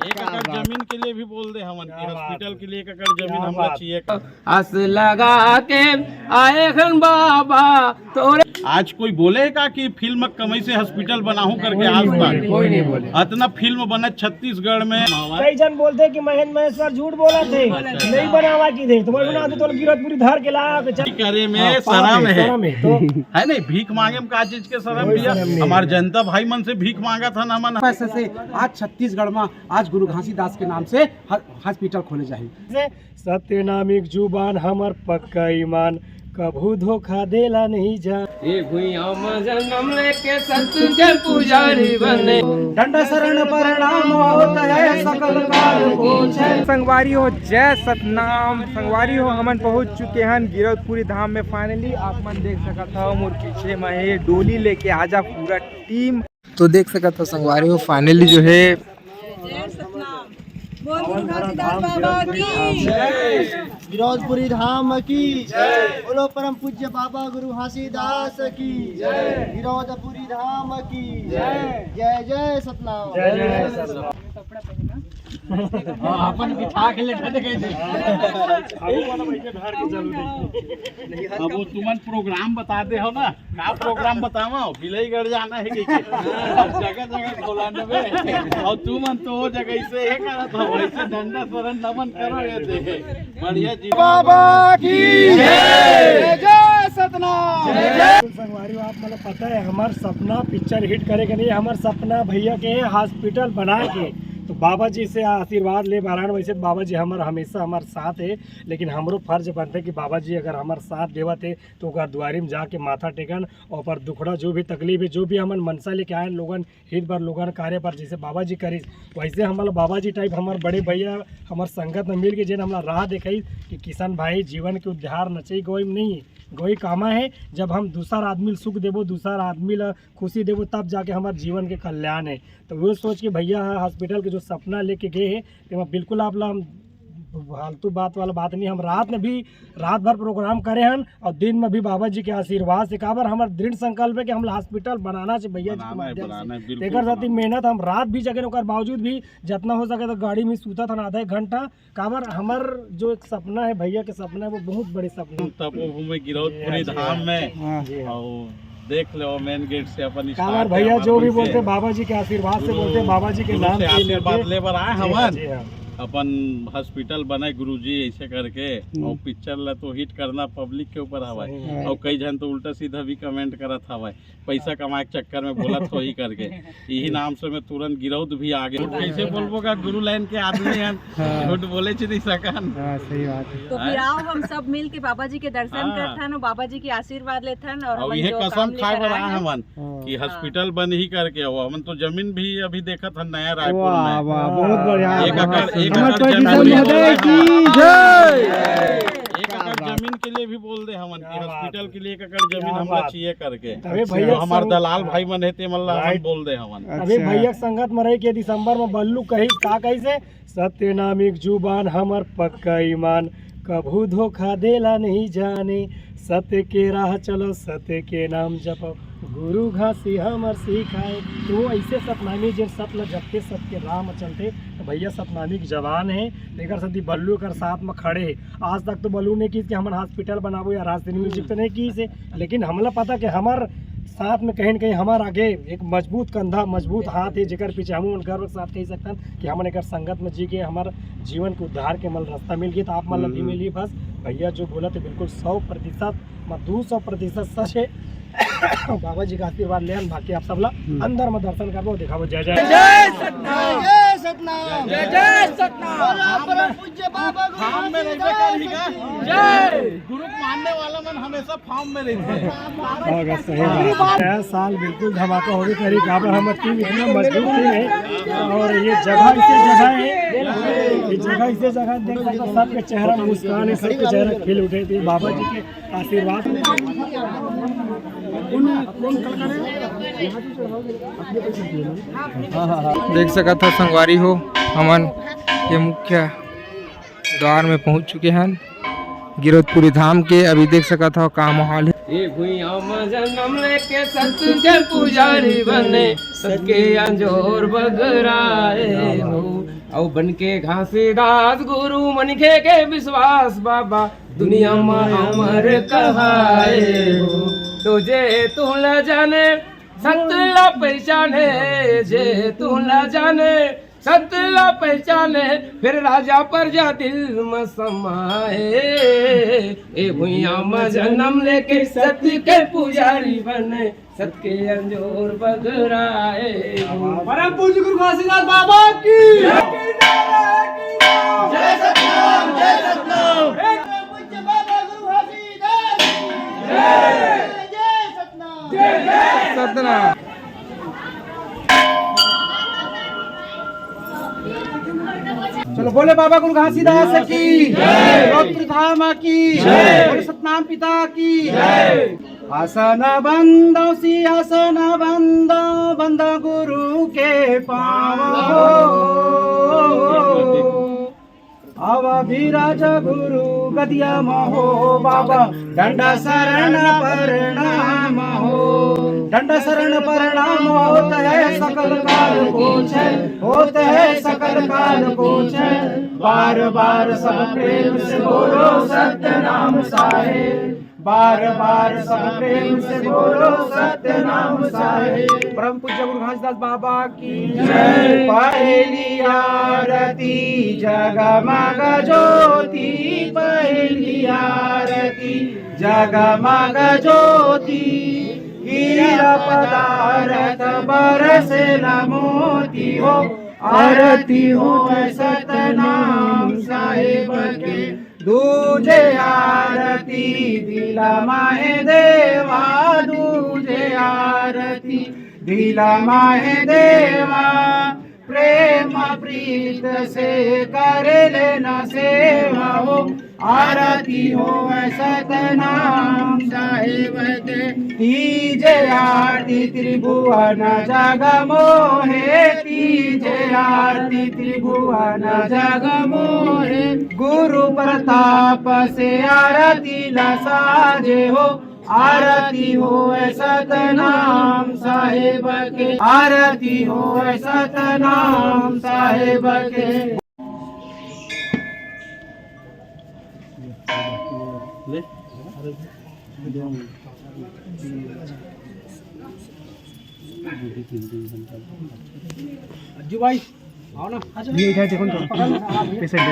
1 एकड़ जमीन के लिए भी बोल दे हमन कि हॉस्पिटल के लिए 1 एकड़ जमीन हमला चाहिए। हंस लगा के आए खन बाबा तोरे। आज कोई बोलेगा कि फिल्म कमाई से हॉस्पिटल बनाऊं करके? आज तक कोई नहीं बोले। इतना फिल्म बना छत्तीसगढ़ में। कई जन बोलते कि महेंद्र महेश्वर झूठ बोला थे, नहीं बनावा की थे, तुम्हारे बना दे तो गिरतपुरी धार के ला करे में शर्म है नहीं? भीख मांगे में का चीज के शर्म भैया? हमारे जनता भाई मन से भीख मांगा था ना मन। पैसे से आज छत्तीसगढ़ में आज गुरु घासीदास के नाम से हॉस्पिटल खोले जाए। सत्य नामिक जुबान हमर पक्का ईमान, कभू धोखा देला नहीं जा। जन्म लेके संत के पुजारी बने, दंड शरण प्रणाम होत है सकल काल पूछे। संगवारी हो, जय सतनाम। संगवारी हो, हमन पहुंच चुके हैं गिरौदपुरी धाम में फाइनली। आप मन देख सकत हो मोर पीछे में ये डोली लेके आजा पूरा टीम। तो देख सकत हो संगवारी हो फाइनली जो है गिरौदपुरी धाम की जय, बोलो परम पूज्य बाबा गुरु घासीदास की जय, गिरौदपुरी धाम की जय, जय जय सतनाम। अपन बिठा के लेटा दे गए थे। अब वो तुमन प्रोग्राम बता दे हो ना, का प्रोग्राम बतावा? बिलईगढ़ जाना है कि जगह जगह खोलाने में, और तुमन तो वो जगह से है करत हो, वैसे दंडा शरण नमन करो। ये देखे बढ़िया जी बाबा की जय, जय सतनाम। संगवारी आप मतलब पता है हमार सपना पिक्चर हिट करे के नहीं, हमार सपना भैया के हॉस्पिटल बना के तो बाबा जी से आशीर्वाद ले बारान। वैसे तो बाबा जी हमार हमेशा हमारे साथ है, लेकिन हमरो फर्ज बनते कि बाबा जी अगर हमारे साथ देवत है तो ओकर दुआरी में जाके माथा टेकन और पर दुखड़ा जो भी तकलीफ है, जो भी हमन मनसा लेके आए लोगन हित भर लोगन कार्य पर जैसे बाबा जी करी, वैसे हमारा बाबा जी टाइप हमारे बड़े भैया हमारे संगत में मिल के जिन हमारा राह दिखाई कि किसान भाई जीवन के उद्धार नचई गोई नहीं गोई कामा है। जब हम दूसरा आदमी सुख देवो, दूसरा आदमी ला खुशी देवो, तब जाके हमारे जीवन के कल्याण है। तो वो सोच के भैया हॉस्पिटल के जो सपना लेके गए हैं तो बिल्कुल आप ला फालतू बात वाला बात नहीं। हम रात भर प्रोग्राम करे हैं और दिन में भी बाबा जी के आशीर्वाद से काबर हमारा दृढ़ संकल्प है कि हम हॉस्पिटल बनाना चाहिए भैया जी के माध्यम से। एक साथी मेहनत हम रात भी जगह ओकर बावजूद भी जितना हो सके तो गाड़ी में सूता था आधा 1 घंटा। काबर हमार जो एक सपना है भैया के सपना है वो बहुत बड़े सपना। तपोभूमि गिरौदपुरी धाम में और देख लो मेन गेट से अपन काबर भैया जो भी बोलते बाबा जी के आशीर्वाद से बोलते, बाबा जी के नाम से आशीर्वाद ले बर आए हवन। अपन हॉस्पिटल बनाए गुरुजी ऐसे करके, और पिक्चर ला तो हिट करना पब्लिक के ऊपर हवाए। और कई जन तो उल्टा सीधा भी कमेंट करत हवाए, पैसा कमाए के चक्कर में बोलत हो ही करके। यही नाम से मैं तुरंत गिरौद भी आ गए। कैसे बोलबो का गुरु लाइन के आदमी हैं, झूठ बोले नहीं सकन। सही बात है। तो फिर आओ हम सब मिल के बाबा जी के दर्शन करथन और बाबा जी के आशीर्वाद लेथन। और ये कसम खाए बर आए हमन कि हॉस्पिटल बन ही करके हो। हमन तो जमीन भी अभी देखत हन नया रायपुर में, बहुत बढ़िया। 1 एकड़ जमीन के लिए भी बोल दे हमन कि हॉस्पिटल के लिए 1 एकड़ जमीन हमला चाहिए करके। भैया हमारे दलाल भाई मन है ते मल्ला हम बोल दे हमन। अभी भैया संगत में रही के दिसंबर में बल्लू कही का कैसे सत्य नामिक जुबान हमर पक्का ईमान, कभू धोखा देला नहीं जाने। सत्य के राह चलो, सत्य के नाम जपो, गुरु घासी हमर सिखाए। तो ऐसे सतनामी जिन सत जपते सत्य राम चलते तो भैया सतनामी की जवान है। लेकर सदी बल्लू कर साथ में खड़े। आज तक तो बल्लू ने की कि हमारे हॉस्पिटल बनाबो या राजधानी म्यूजिक तो नहीं की से, लेकिन हमला पता कि हमार साथ में कहीं न कहीं हमारे आगे एक मजबूत कंधा मजबूत हाथ है, जेकर पीछे हम गर्व के साथ कह सकते हैं कि हमने एक संगत में जी के हमारे जीवन के उद्धार के मल रास्ता मिल गया। तो आप मतलब मिली बस भैया जो बोला तो बिल्कुल 100% 200% सच है। बाबा जी का आशीर्वाद ले बाकी आप सब अंदर में दर्शन करो, दिखाओ। जय जय जय सतनाम, जय सतनाम, जय जय सतनाम। बोलो परम पूज्य बाबा फार्म में रहते घासीदास की जय। ग्रुप मानने वाला मन हमेशा फार्म में रहते हैं। साल बिल्कुल धमाका होगी करी काबर हम टीम इतना मजबूत है। और ये जगह ऐसे जगह है, ये जगह ऐसे जगह देख सकते हो सबके चेहरा मुस्कान है, सबके चेहरा खिल उठे थे बाबा जी के आशीर्वाद। देख सकत हो संगवारी हो, हमन ये मुख्य द्वार में पहुंच चुके हैं गिरौदपुरी धाम के। अभी देख सकत हो का माहौल है। ये भुइया में जन्म लेके संत के पुजारी बने, सके अंजोर बगराए हो। और बन के घासीदास गुरु मनखे के विश्वास बाबा दुनिया में अमर कहाए हो। तुझे तू न जाने सतला पहचाने, जे तू न जाने सतला पहचाने, फिर राजा प्रजा दिल में समाए। ए भुइया में जन्म लेके सत्य के पुजारी बने, सत्य के अंजोर बगराए। परम पूज्य गुरु घासीदास बाबा की जय सतनाम, जय सतनाम। परम पूज्य बाबा गुरु घासीदास की जय। जय सतनाम, जय सतना। चलो बोले बाबा गुरु घासीदास की जय, धाम की जय, बोले सतनाम पिता की जय। आसन बंदो सिंहासन बंदो, बंदो गुरु के पाँव। अब विराज गुरु गदिया महो बाबा, दंडा शरण प्रणाम हो। दंड शरण प्रणाम होत है सकल काल पूछे, होत है सकल काल पूछे। बार बार सब प्रेम से बोलो सत्य नाम साहेब, बार बार सब प्रेम से बोलो सत्य नाम साहेब। परम पूज्य गुरु घासीदास बाबा की जय। पहली आरती जगमग ज्योति, पहली आरती जगमग ज्योति। हीरा पदारथ बरसे न मोती हो, आरती हो सतनाम साहेब के। दूजे आरती दिला माहे देवा, दूजे आरती दिला माहे देवा। प्रेम प्रीत से कर लेना सेवा हो, आरती हो सतनाम साहेब के। तीजे आरती त्रिभुवन जग मोहे, तीजे आरती त्रिभुवन जग मोहे। गुरु प्रताप से आरती ला साजे हो, आरती हो सतनाम साहेब के, आरती हो सतनाम साहेब के। अज्जू भाई आओ ना, ये इधर देखो तो पेशेंट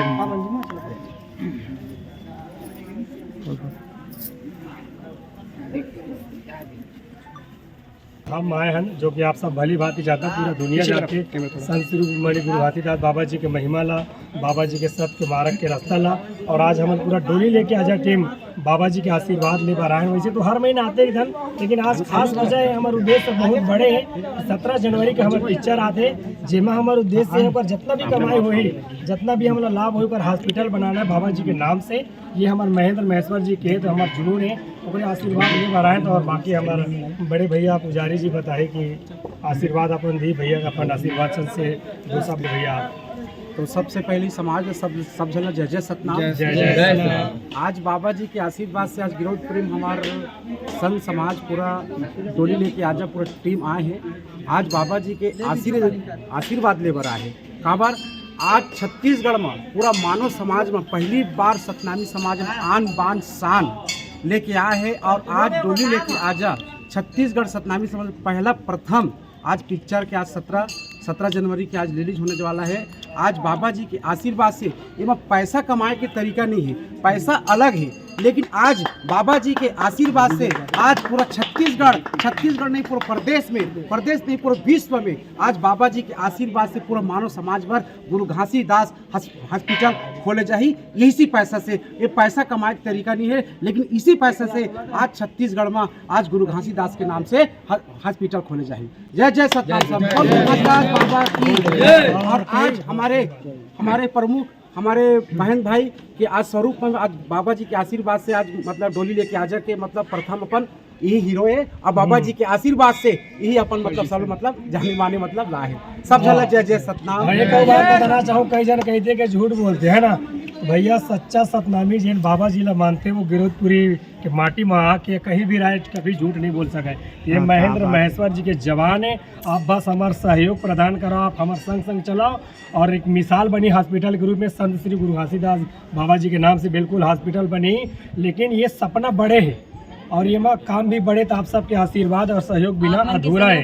हम आए हैं जो कि आप सब भली भांति जाता पूरा दुनिया जाके संत श्री मणि गुरु घासीदास बाबा जी के महिमा ला, बाबा जी के सत्य मार्ग के रास्ता ला। और आज हम पूरा डोली लेके आजा टीम बाबा जी के आशीर्वाद ले पा रहे हैं। वैसे तो हर महीने आते ही धन, लेकिन आज खास वजह है हमारे उद्देश्य बहुत बड़े हैं। 17 जनवरी के हमारे पिक्चर आते जिसमें हमारे उद्देश्य है पर जितना भी कमाई हुई, जितना भी हमारा लाभ हुई पर हॉस्पिटल बनाना है बाबा जी के नाम से। ये हमारे महेंद्र महेश्वर जी के तो हमारे जुनून है, उनके आशीर्वाद ले पा रहे हैं। तो और बाकी हमारे बड़े भैया पुजारी जी बताए कि आशीर्वाद अपन दी भैया का अपन आशीर्वाद से दो सब भैया। तो सबसे पहली समाज में सब जगह जय जय सतनाम, जय जय। आज बाबा जी के आशीर्वाद से आज गिरौद प्रेम हमारे संत समाज पूरा डोली लेके आज पूरा टीम आए हैं। आज बाबा जी के आशीर्वाद ले बर आए हैं। काबर आज छत्तीसगढ़ में पूरा मानव समाज में पहली बार सतनामी समाज में आन बान शान लेके आए हैं। और आज डोली लेके आजा छत्तीसगढ़ सतनामी समाज पहला प्रथम आज पिक्चर के आज 17 जनवरी के आज रिलीज होने वाला है। आज बाबा जी के आशीर्वाद से इसमें पैसा कमाए के तरीका नहीं है, पैसा अलग है, लेकिन आज बाबा जी के आशीर्वाद से आज पूरा छत्तीसगढ़ नहीं पूरा प्रदेश नहीं पूरे विश्व में आज बाबा जी के आशीर्वाद से पूरा मानव समाज भर गुरु घासीदास हॉस्पिटल खोले जाही। इसी पैसा से, ये पैसा कमाए का तरीका नहीं है, लेकिन इसी पैसा से आज छत्तीसगढ़ में आज गुरु घासीदास के नाम से हॉस्पिटल खोले जाही। जय जय सतनाम बाबा की। और आज हमारे प्रमुख हमारे बहन भाई के आज स्वरूप में आज बाबा जी के आशीर्वाद से आज मतलब डोली लेके आजा के मतलब प्रथम अपन यही हीरो है। और बाबा जी के आशीर्वाद से यही अपन मतलब सब मतलब जाने माने मतलब लाए सब जला। जय जय सतनाम। एक बात बताना चाहूँ, कई जन कहते कि झूठ बोलते हैं ना, भैया सच्चा सतनामी जिन बाबा जी ला मानते वो गिरौदपुरी के माटी में आके कहीं भी राय कभी झूठ नहीं बोल सके। ये महेंद्र महेश्वर जी के जवान है। आप बस हमारा सहयोग प्रदान करो, आप हमारे संग संग चलाओ और एक मिसाल बनी हॉस्पिटल के रूप में संत श्री गुरु घासीदास बाबा जी के नाम से बिल्कुल हॉस्पिटल बनी। लेकिन ये सपना बड़े है और ये में काम भी बढ़े तो आप सबके आशीर्वाद और सहयोग बिना अधूरा है।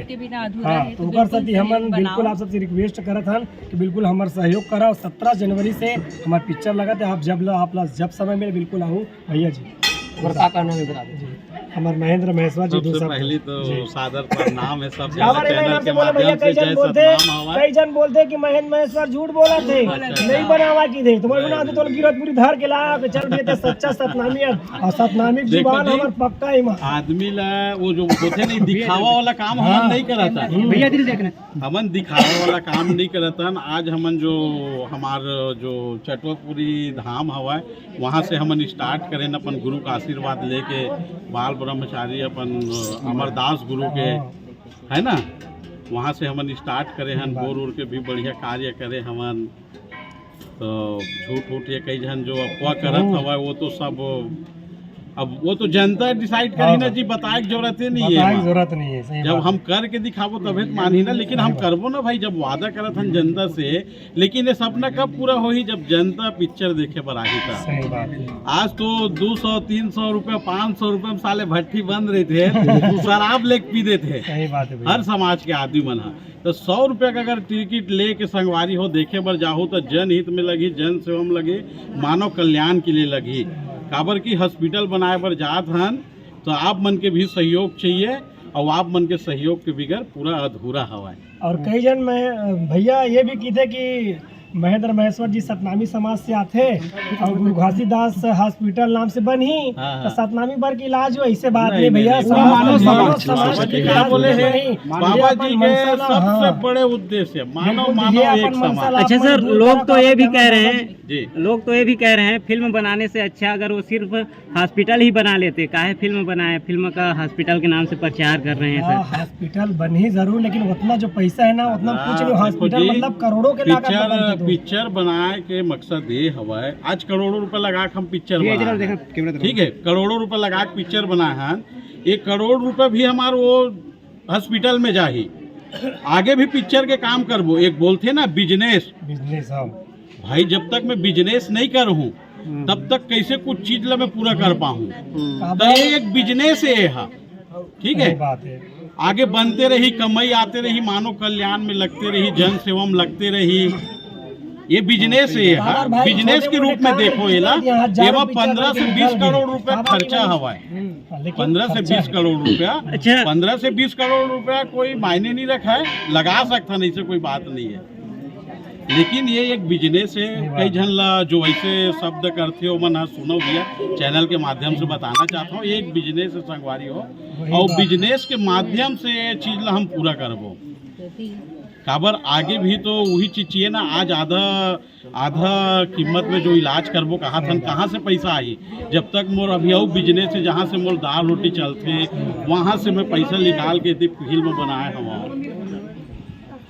हाँ, तो ओकर साथी हमन बिल्कुल आप सबसे रिक्वेस्ट करत हन कि बिल्कुल हमार सहयोग कराओ। 17 जनवरी से हमार पिक्चर लगा थे। आप जब समय में बिल्कुल आओ भैया जी। हमारे महेंद्र महेश्वर जी सबसे पहले तो सादर प्रणाम है सब हमारे चैनल के भैया माध्यम कई से। जय जन बोलते सतनाम हवा। कई जन बोलते कि महेंद्र महेश्वर झूठ बोला थे, नहीं बनावा की थे। तुम्हारे बना तो गिरौदपुरी धार के ला के चल गए थे। सच्चा सतनामी और सतनामी जुबान जी, हमार पक्का है मां। आदमी ला वो जो होते नहीं दिखावा वाला काम हमन नहीं करता। भैया दिल देखना हमन दिखावा वाला काम नहीं करता। आज हमन जो हमार जो चटवापुरी धाम हवा वहाँ से हमन स्टार्ट करें अपन गुरु का आशीर्वाद लेके। बाल ब्रह्मचारी अपन अमरदास गुरु के है ना, वहाँ से हमन स्टार्ट करे हन। बोर उड़ के भी बढ़िया कार्य करे हमन। तो झूठ उठ ये कई जन जो अफवाह करत हवा वो तो सब अब वो तो जनता डिसाइड करी ना जी, बताए की जरूरत नहीं है। जरूरत नहीं है। सही जब बात। हम करके दिखाबो तभी तो मानी ना। लेकिन हम करबो ना भाई, जब वादा करत हन जनता से। लेकिन ये सपना कब पूरा होही जब जनता पिक्चर देखे बर आही था। सही बात है। आज तो 200 300 रुपये 500 रुपये में साले भट्टी बंद रहे थे। शराब लेके पी देते सही बात है भैया। हर समाज के आदमी मन हा। तो 100 रुपये का अगर टिकट ले के संगवारी हो देखे बर जाहो तो जनहित में लगी, जन सेवा में लगी, मानव कल्याण के लिए लगी। काबर की हॉस्पिटल बनाए बर जात हन तो आप मन के भी सहयोग चाहिए और आप मन के सहयोग के बिगर पूरा अधूरा हवा। और कई जन में भैया ये भी की थे कि महेंद्र महेश्वर जी सतनामी समाज से आते और गुरु घासीदास हॉस्पिटल नाम से बनी तो सतनामी बर की इलाज हो। ऐसे बात नहीं भैया, मानव समाज जी क्या बोले हैं बाबा जी के सबसे बड़े उद्देश्य मानव मानव एक समाज। अच्छा सर, लोग तो ये भी कह रहे हैं जी, लोग तो ये भी कह रहे हैं फिल्म बनाने से अच्छा अगर वो सिर्फ हॉस्पिटल ही बना लेते, काहे फिल्म बनाए? फिल्म का हॉस्पिटल के नाम से प्रचार कर रहे हैं सर। हॉस्पिटल बनी जरूर, लेकिन उतना जो पैसा है ना उतना कुछ नहीं। हॉस्पिटल मतलब करोड़ों के लागत पिक्चर बनाए के मकसद ये हवा है। आज करोड़ों रुपए लगा के हम पिक्चर बनाए, ठीक है, करोड़ों रुपए लगा के पिक्चर बनाए हैं। 1 करोड़ रुपए भी हमारे वो हॉस्पिटल में जाही। आगे भी पिक्चर के काम करबो। एक बोलते ना बिजनेस भाई, जब तक मैं बिजनेस नहीं करूँ तब तक कैसे कुछ चीज ला मैं पूरा कर पाऊँ। तो ये एक बिजनेस है, ठीक है। बात है। आगे बनते रही, कमाई आते रही, मानव कल्याण में लगते रही, जन सेवा में लगते रही। ये बिजनेस है, बिजनेस के रूप में देखो। ये 15 से 20 करोड़ रुपया खर्चा हवा है। 15 से 20 करोड़ रुपया, 15 से 20 करोड़ रुपया कोई मायने नहीं रखा है। लगा सकता नहीं से कोई बात नहीं है। लेकिन ये एक बिजनेस है। कई जन ला जो ऐसे शब्द करते हो मन सुनो भैया, चैनल के माध्यम से बताना चाहता हूँ एक बिजनेस है संगवारी हो। और बिजनेस के माध्यम से ये चीज ला हम पूरा करबो। काबर आगे भी तो वही चीज चाहिए ना। आज आधा कीमत में जो इलाज करबो कहाँ से पैसा आई? जब तक मोर अभी और बिजनेस है जहाँ से मोर दाल रोटी चलते वहाँ से मैं पैसा निकाल के फिल्म बनाए हवा।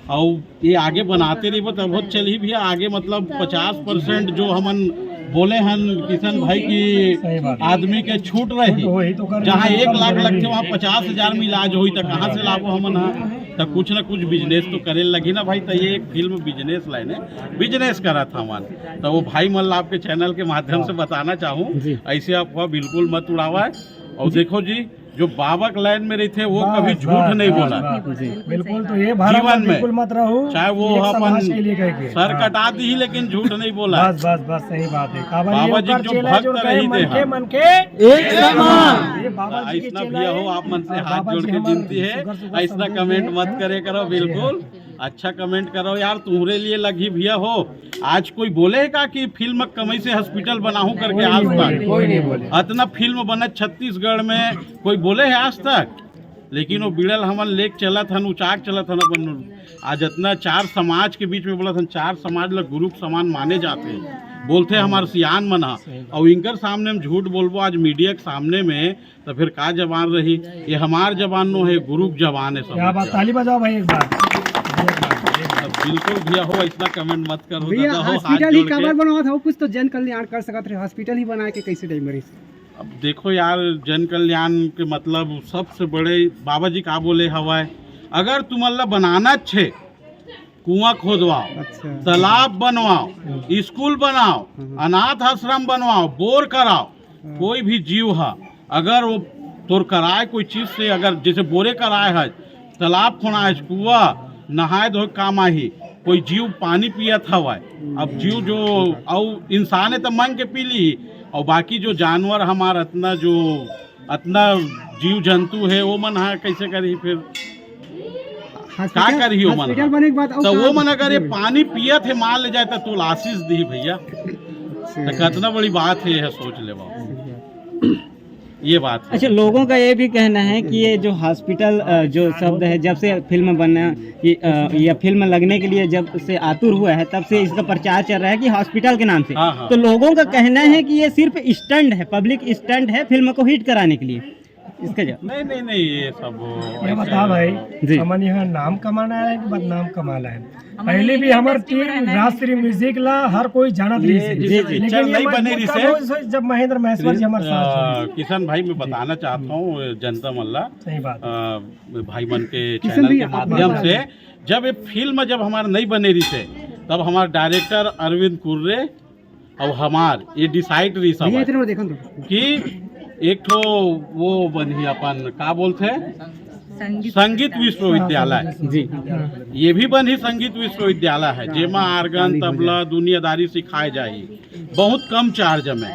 और ये आगे बनाते रही तब बहुत चली भी आगे। मतलब 50% जो हमन बोले हन किशन भाई की आदमी के छूट रही। जहाँ 1 लाख लगते वहाँ 50,000 में इलाज हुई तो कहाँ से लाभो हमन है? तो कुछ ना कुछ बिजनेस तो करे लगी ना भाई। तो ये एक फिल्म बिजनेस लाइन है, बिजनेस करा था मन। तो वो भाई मन आपके चैनल के माध्यम से बताना चाहूँ ऐसे अफवाह बिल्कुल मत उड़ावा। और देखो जी, जो बाबा के लाइन में रहते वो कभी झूठ नहीं बोला बिल्कुल। तो ये जीवन में मत रहो, चाहे वो अपन सर कटा दी लेकिन झूठ नहीं बोला। बस बस बस सही बात है। बाबा जी जो भक्त रही थे मन के एक समान। ऐसा भैया हो, आप मन से हाथ जोड़ के विनती है ऐसा कमेंट मत करे करो। बिल्कुल अच्छा कमेंट करो यार, तुम्हारे लिए लगी भैया हो। आज कोई बोलेगा कि फिल्म कमाई से हॉस्पिटल बनाऊं करके? आज तक कोई नहीं बोले। इतना फिल्म बना छत्तीसगढ़ में, कोई बोले है आज तक? लेकिन वो बिड़ल हमन लेक चलत हन, उचाक चलत हन अपन। आज इतना 4 समाज के बीच में बोला था। 4 समाज लोग गुरु के समान माने जाते हैं, बोलते हैं हमारे सियान मना। और इनकर सामने हम झूठ बोलबो आज मीडिया के सामने में तो फिर का जबान रही? ये हमार जबान नो है, गुरु की जबान है। ताली बजाओ भाई एक बार। बिल्कुल भैया हो, इतना कमेंट मत करो भैया दादा हो, हाथ हॉस्पिटल ही जोड़ के। कवर बनवा था, कुछ तो जन कल्याण कर सकत रहे, हॉस्पिटल ही बना के कैसे टाइम मरीज। अब देखो यार, जन कल्याण के मतलब सबसे बड़े बाबा जी का बोले हवाए, अगर तुम अल्लाह बनाना छे, कुआं खोदवाओ, अच्छा तालाब बनवाओ, स्कूल बनाओ, अनाथ आश्रम बनवाओ, बोर कराओ, कोई भी जीव है अगर वो तोर कराए कोई चीज से, अगर जैसे बोरे कराए है, तालाब खोनाए, कुआ नहाए धोए काम आही, कोई जीव पानी पियत हवा, अब जीव जो और इंसान है तो मांग के पी ली, और बाकी जो जानवर हमारा अतना जीव जंतु है वो मन है कैसे करी, फिर का करी हो मन हॉस्पिटल बने के बाद तो वो मन अगर ये पानी पियत है मान ले जाए तो आशीष दी भैया, तो कितना बड़ी बात है, यह सोच ले बाबू, ये बात है। अच्छा, लोगों का ये भी कहना है कि ये जो हॉस्पिटल जो शब्द है, जब से फिल्म बनना या फिल्म लगने के लिए जब से आतुर हुआ है, तब से इसका प्रचार चल रहा है कि हॉस्पिटल के नाम से। हाँ, हाँ। तो लोगों का कहना है कि ये सिर्फ स्टंट है, पब्लिक स्टंट है फिल्म को हिट कराने के लिए, इसका जवाब। नहीं ये सब ये बता भाई, जी। हमन यहाँ नाम कमाना है कि बदनाम कमाना है? पहले भी हमार टीम राष्ट्रीय म्यूजिक ला हर कोई जानत रही से, लेकिन पिक्चर ये नहीं बने मजबूत रही कब हुई से जब महेंद्र महेश्वर जी हमारे साथ छोड़े। किशन भाई मैं बताना चाहता हूँ जनता मल्ला सही बात। भाई मन के चैनल के माध्यम से, जब ये फिल्म जब हमारा नहीं बने रही थे, तब हमारे डायरेक्टर अरविंद कुर्रे और हमार ये डिसाइड रही सब भैया इधर में देखो तो। कि एक ठो वो बनी अपन का बोलते हैं संगीत विश्वविद्यालय जी। ये भी बनी संगीत विश्वविद्यालय है, जेमा आर्गन तबला दुनियादारी सिखाए जाए, बहुत कम चार्ज में।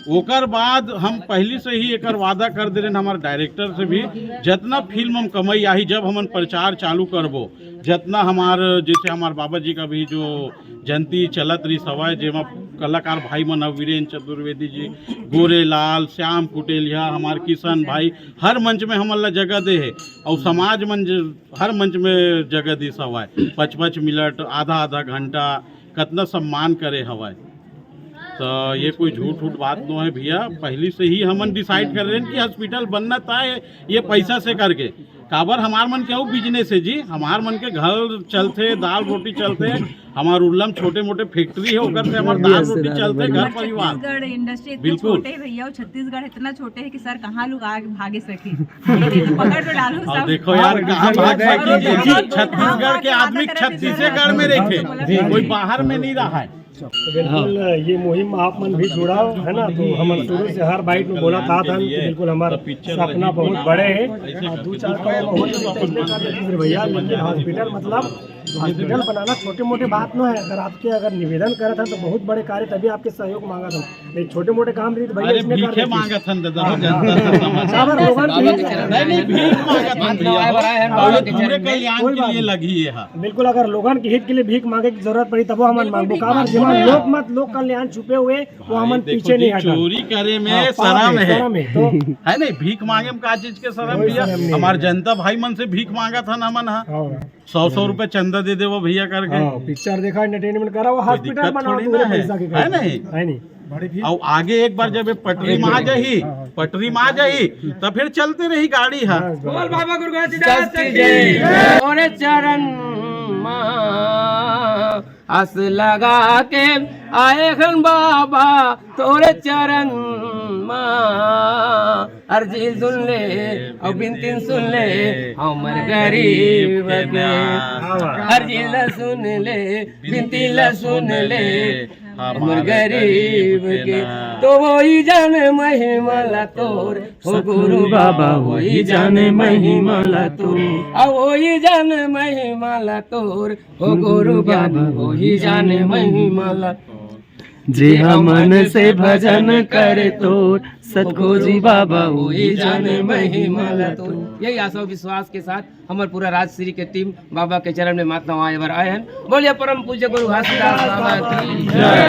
ओकर बाद हम पहले से ही एक वादा कर दे रहे हमारे डायरेक्टर से भी, जितना फिल्म हम कमाई आई जब हम प्रचार चालू करबो, जितना हमार जैसे हमारे बाबा जी का भी जो जयंती चलत रही सवाए, जेमा कलाकार भाई मन वीरेंद्र चतुर्वेदी जी, गोरेलाल, श्याम कुटेलिया, हमारे किशन भाई, हर मंच में हम जगह दे है, और समाज मंच हर मंच में जगह दी सवाए, 5-5 मिनट आधा घंटा कितना सम्मान करे हवाए। तो ये कोई झूठ बात नहीं है भैया, पहले से ही हमन डिसाइड कर रहे हैं कि हॉस्पिटल बनना तय, ये पैसा से करके काबर हमार मन के बिजनेस है जी, हमार मन के घर चलते, दाल रोटी चलते, हमार उल्लम छोटे मोटे फैक्ट्री है, उधर से हमार दाल रोटी चलते, घर परिवार। छत्तीसगढ़ इंडस्ट्री इतने बिल्कुल। छोटे है भैया, और छत्तीसगढ़ इतना छोटे है कि सर कहाँ लोग आगे भागे सके। ये तो पकड़ तो डालो और सब। देखो यार कहाँ भाग सकेंगे जी, छत्तीसगढ़ के आदमी छत्तीसगढ़ में रखे, कोई बाहर में नहीं रहा है। तो बिल्कुल ये मुहिम आप मन भी जुड़ा है ना, तो हम शुरू से हर बाइट में बोला था कि बिल्कुल हमारा सपना बहुत बड़े है, 2-4 करोड़ में भैया, लेकिन हॉस्पिटल मतलब हॉस्पिटल बनाना छोटे मोटे बात न है। अगर आपके अगर निवेदन करे था तो बहुत बड़े कार्य, तभी आपके सहयोग मांगा था, नहीं छोटे मोटे काम रही तो भैया इसमें कर भीखे मांगा था पूरे कल्याण के लिए लगी है। बिल्कुल, अगर लोगन के हित के लिए भीख मांगे की जरूरत पड़ी तब हम मांगो, काबर जिमा लोक मत लोक कल्याण छुपे हुए वो हम पीछे नहीं हटा। चोरी करे में शर्म है, तो है नहीं, भीख मांगे में का चीज के शर्म भैया। हमारे जनता भाई मन से भीख मांगा था ना मन, 100 रुपए चंदा दे दे वो भैया करके, पिक्चर देखा, एंटरटेनमेंट करा, वो हॉस्पिटल दिक्कत बनाओ थोड़ी पूरे ना है, पैसा के है नहीं? है नहीं। और आगे एक बार जब ये पटरी में आ जाही तो फिर चलते रही गाड़ी है। बोल बाबा गुरु घासीदास की जय। और चरण हस लगा के आए खन बाबा तोरे चरण अर्जी सुन ले और बिनती सुन ले, हमर गरीब के अर्जी ल सुन ले, बिनती ल सुन ले, हमर गरीब के। तो वही जाने महिमा तोर हो गुरु बाबा, वही जाने महिमा तोर, और वही जाने महिमा तोर हो गुरु बाबा, वही जाने महिमा। जे मन से भजन करे तोर सतगुरु बाबा, वही जाने महिमा तोर। यही आशा और विश्वास के साथ हमारे पूरा राजश्री के टीम बाबा के चरण में माता आए हैं। बोलिए परम पूज्य गुरु घासीदास बाबा की जय।